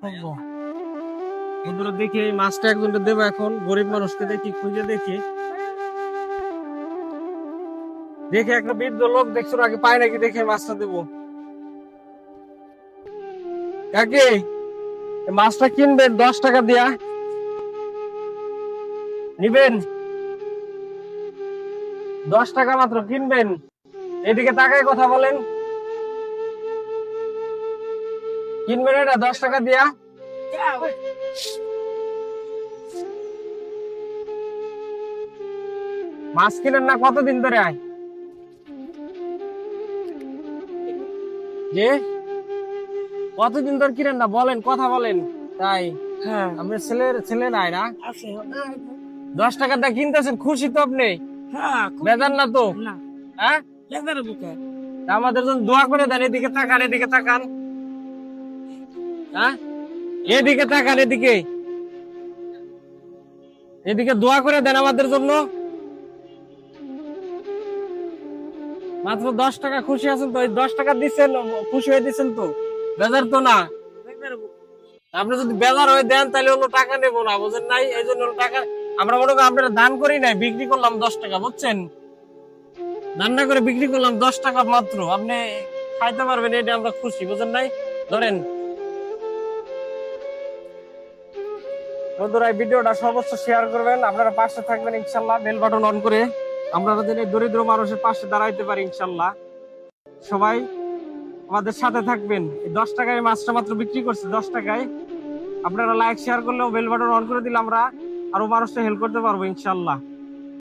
বন্ধুরা দেখি এই মাছটা একজনকে দেবো এখন, গরিব মানুষকে দেখি, খুঁজে দেখি একটা বৃদ্ধ লোক দেখছো আগে পায় নাকি দেখে মাছটা দেবো। কাকি মাছটা কিনবেন 10 টাকা দিয়া নিবেন, 10 টাকা মাত্র কিনবেন। এদিকে তাকায় কথা বলেন, কিনবেন এটা 10 টাকা দিয়া? মাছ কিনেন না কতদিন ধরে আয় যে কতদিন ধরে কিনেন না বলেন, কথা বলেন। তাই হ্যাঁ আপনার ছেলে নাই না? আছে 10 টাকা দিয়ে কিনতেছেন, খুশি তো আপনি? হ্যাঁ বেজার না তো? না হ্যাঁ লেদার বুকে আমাদের জন্য দোয়া করে দেন। এদিকে তাকান, এদিকে তাকান, হ্যাঁ এদিকে তাকান, এদিকে এদিকে দোয়া করে দেন আমাদের জন্য। মাত্র 10 টাকা খুশি আছেন তো? 10 টাকা দিচ্ছেন, খুশি হয়ে দিচ্ছেন তো? বেজার তো না? আপনি যদি বেজার হয়ে দেন তাহলে হলো টাকা নেবো না, বুঝেন নাই? এই জন্য টাকা আমরা মনে করি আপনারা দান করি নাই, বিক্রি করলাম 10 টাকা, বুঝছেন? রান্না করে বিক্রি করলাম 10 টাকা মাত্র, আপনি খাইতে পারবেন, এটা আমরা খুশি, বুঝেন নাই? ধরেন বন্ধুরা, এই ভিডিওটা সর্বোচ্চ শেয়ার করবেন, আপনারা পাশে থাকবেন ইনশাল্লাহ, বেল বাটন অন করে আমরা যেন দরিদ্র মানুষের পাশে দাঁড়াইতে পারি ইনশাল্লাহ। সবাই আমাদের সাথে থাকবেন। এই 10 টাকায় মাছটা মাত্র বিক্রি করছি, 10 টাকায়। আপনারা লাইক শেয়ার করলেও বেল বাটন অন করে দিলে আমরা আরো মানুষটা হেল্প করতে পারবো ইনশাল্লাহ।